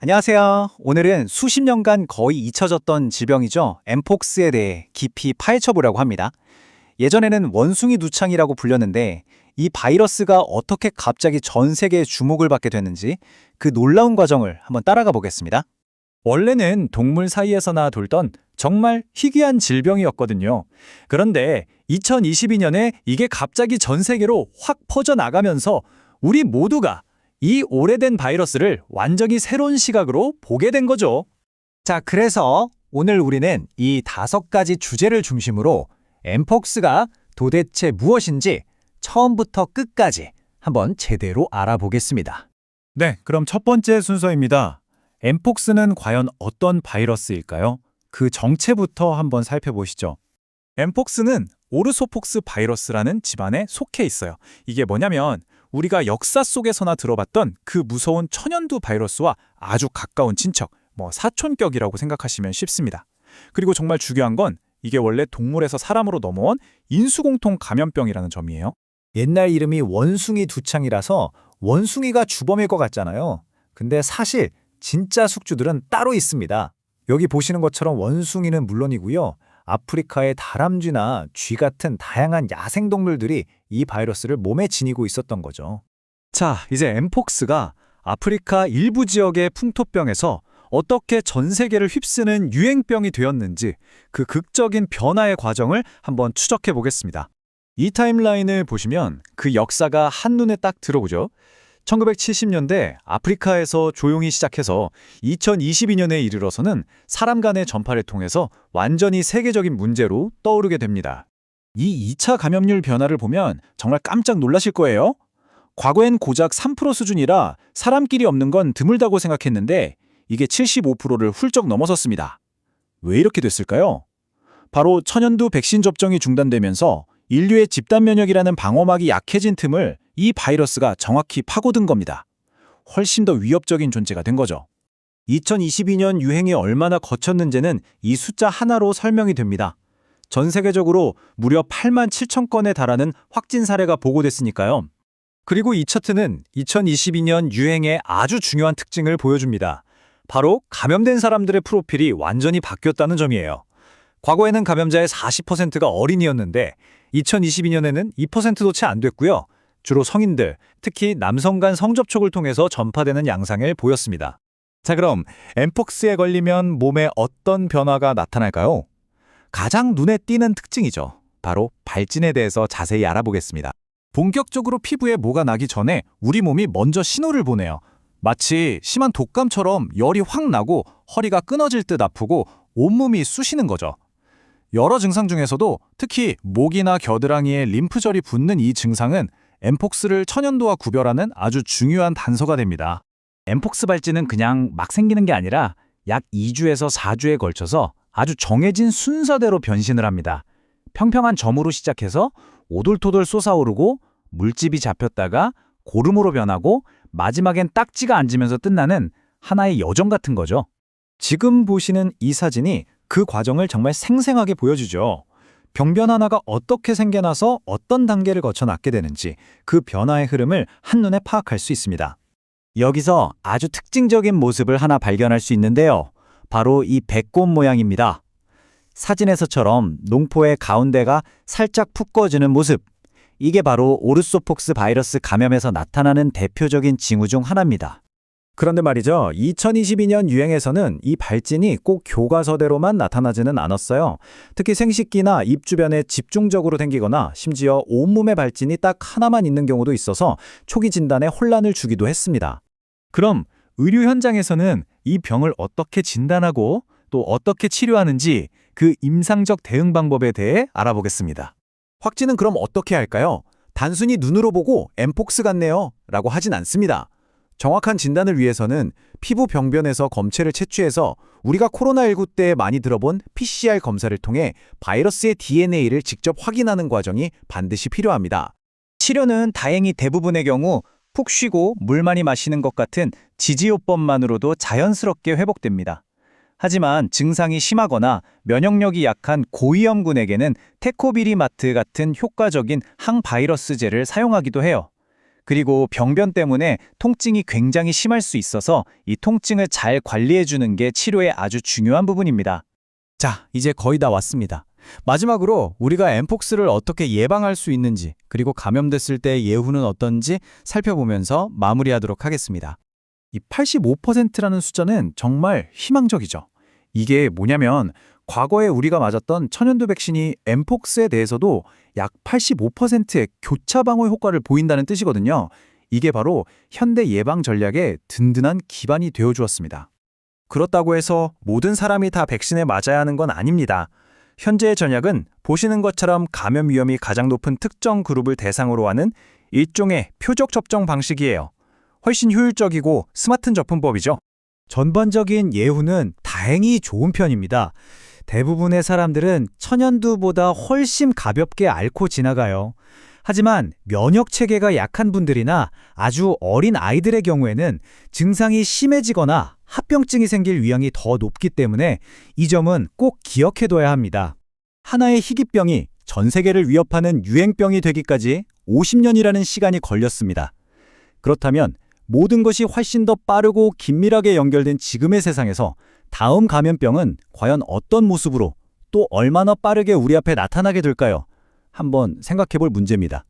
안녕하세요. 오늘은 수십 년간 거의 잊혀졌던 질병이죠. 엠폭스에 대해 깊이 파헤쳐 보려고 합니다. 예전에는 원숭이 두창이라고 불렸는데 이 바이러스가 어떻게 갑자기 전 세계의 주목을 받게 됐는지 그 놀라운 과정을 한번 따라가 보겠습니다. 원래는 동물 사이에서나 돌던 정말 희귀한 질병이었거든요. 그런데 2022년에 이게 갑자기 전 세계로 확 퍼져나가면서 우리 모두가 이 오래된 바이러스를 완전히 새로운 시각으로 보게 된 거죠. 자, 그래서 오늘 우리는 이 5가지 주제를 중심으로 엠폭스가 도대체 무엇인지 처음부터 끝까지 한번 제대로 알아보겠습니다. 네, 그럼 첫 번째 순서입니다. 엠폭스는 과연 어떤 바이러스일까요? 그 정체부터 한번 살펴보시죠. 엠폭스는 오르소폭스 바이러스라는 집안에 속해 있어요. 이게 뭐냐면 우리가 역사 속에서나 들어봤던 그 무서운 천연두 바이러스와 아주 가까운 친척, 사촌격이라고 생각하시면 쉽습니다. 그리고 정말 중요한 건 이게 원래 동물에서 사람으로 넘어온 인수공통 감염병이라는 점이에요. 옛날 이름이 원숭이 두창이라서 원숭이가 주범일 것 같잖아요. 근데 사실 진짜 숙주들은 따로 있습니다. 여기 보시는 것처럼 원숭이는 물론이고요. 아프리카의 다람쥐나 쥐 같은 다양한 야생동물들이 이 바이러스를 몸에 지니고 있었던 거죠. 자, 이제 엠폭스가 아프리카 일부 지역의 풍토병에서 어떻게 전 세계를 휩쓰는 유행병이 되었는지 그 극적인 변화의 과정을 한번 추적해 보겠습니다. 이 타임라인을 보시면 그 역사가 한눈에 딱 들어오죠. 1970년대 아프리카에서 조용히 시작해서 2022년에 이르러서는 사람 간의 전파를 통해서 완전히 세계적인 문제로 떠오르게 됩니다. 이 2차 감염률 변화를 보면 정말 깜짝 놀라실 거예요. 과거엔 고작 3% 수준이라 사람끼리 없는 건 드물다고 생각했는데 이게 75%를 훌쩍 넘어섰습니다. 왜 이렇게 됐을까요? 바로 천연두 백신 접종이 중단되면서 인류의 집단 면역이라는 방어막이 약해진 틈을 이 바이러스가 정확히 파고든 겁니다. 훨씬 더 위협적인 존재가 된 거죠. 2022년 유행이 얼마나 거쳤는지는 이 숫자 하나로 설명이 됩니다. 전 세계적으로 무려 8만 7천 건에 달하는 확진 사례가 보고됐으니까요. 그리고 이 차트는 2022년 유행의 아주 중요한 특징을 보여줍니다. 바로 감염된 사람들의 프로필이 완전히 바뀌었다는 점이에요. 과거에는 감염자의 40%가 어린이였는데 2022년에는 2%도 채 안 됐고요. 주로 성인들, 특히 남성 간 성접촉을 통해서 전파되는 양상을 보였습니다. 자, 그럼 엠폭스에 걸리면 몸에 어떤 변화가 나타날까요? 가장 눈에 띄는 특징이죠. 바로 발진에 대해서 자세히 알아보겠습니다. 본격적으로 피부에 뭐가 나기 전에 우리 몸이 먼저 신호를 보내요. 마치 심한 독감처럼 열이 확 나고 허리가 끊어질 듯 아프고 온몸이 쑤시는 거죠. 여러 증상 중에서도 특히 목이나 겨드랑이에 림프절이 붓는 이 증상은 엠폭스를 천연두와 구별하는 아주 중요한 단서가 됩니다. 엠폭스 발진은 그냥 막 생기는 게 아니라 약 2주에서 4주에 걸쳐서 아주 정해진 순서대로 변신을 합니다. 평평한 점으로 시작해서 오돌토돌 솟아오르고 물집이 잡혔다가 고름으로 변하고 마지막엔 딱지가 앉으면서 끝나는 하나의 여정 같은 거죠. 지금 보시는 이 사진이 그 과정을 정말 생생하게 보여주죠. 병변 하나가 어떻게 생겨나서 어떤 단계를 거쳐 낫게 되는지 그 변화의 흐름을 한눈에 파악할 수 있습니다. 여기서 아주 특징적인 모습을 하나 발견할 수 있는데요. 바로 이 배꼽 모양입니다. 사진에서처럼 농포의 가운데가 살짝 푹 꺼지는 모습. 이게 바로 오르소폭스 바이러스 감염에서 나타나는 대표적인 징후 중 하나입니다. 그런데 말이죠. 2022년 유행에서는 이 발진이 꼭 교과서대로만 나타나지는 않았어요. 특히 생식기나 입 주변에 집중적으로 생기거나 심지어 온몸에 발진이 딱 하나만 있는 경우도 있어서 초기 진단에 혼란을 주기도 했습니다. 그럼 의료 현장에서는 이 병을 어떻게 진단하고 또 어떻게 치료하는지 그 임상적 대응 방법에 대해 알아보겠습니다. 확진은 그럼 어떻게 할까요? 단순히 눈으로 보고 엠폭스 같네요 라고 하진 않습니다. 정확한 진단을 위해서는 피부 병변에서 검체를 채취해서 우리가 코로나19 때 많이 들어본 PCR 검사를 통해 바이러스의 DNA를 직접 확인하는 과정이 반드시 필요합니다. 치료는 다행히 대부분의 경우 푹 쉬고 물 많이 마시는 것 같은 지지요법만으로도 자연스럽게 회복됩니다. 하지만 증상이 심하거나 면역력이 약한 고위험군에게는 테코비리마트 같은 효과적인 항바이러스제를 사용하기도 해요. 그리고 병변 때문에 통증이 굉장히 심할 수 있어서 이 통증을 잘 관리해 주는 게 치료의 아주 중요한 부분입니다. 자, 이제 거의 다 왔습니다. 마지막으로 우리가 엠폭스를 어떻게 예방할 수 있는지, 그리고 감염됐을 때 예후는 어떤지 살펴보면서 마무리하도록 하겠습니다. 이 85%라는 숫자는 정말 희망적이죠. 이게 뭐냐면 과거에 우리가 맞았던 천연두 백신이 엠폭스에 대해서도 약 85%의 교차 방어 효과를 보인다는 뜻이거든요. 이게 바로 현대 예방 전략의 든든한 기반이 되어 주었습니다. 그렇다고 해서 모든 사람이 다 백신에 맞아야 하는 건 아닙니다. 현재의 전략은 보시는 것처럼 감염 위험이 가장 높은 특정 그룹을 대상으로 하는 일종의 표적 접종 방식이에요. 훨씬 효율적이고 스마트 접근법이죠. 전반적인 예후는 다행히 좋은 편입니다. 대부분의 사람들은 천연두보다 훨씬 가볍게 앓고 지나가요. 하지만 면역 체계가 약한 분들이나 아주 어린 아이들의 경우에는 증상이 심해지거나 합병증이 생길 위험이 더 높기 때문에 이 점은 꼭 기억해둬야 합니다. 하나의 희귀병이 전 세계를 위협하는 유행병이 되기까지 50년이라는 시간이 걸렸습니다. 그렇다면 모든 것이 훨씬 더 빠르고 긴밀하게 연결된 지금의 세상에서 다음 감염병은 과연 어떤 모습으로 또 얼마나 빠르게 우리 앞에 나타나게 될까요? 한번 생각해 볼 문제입니다.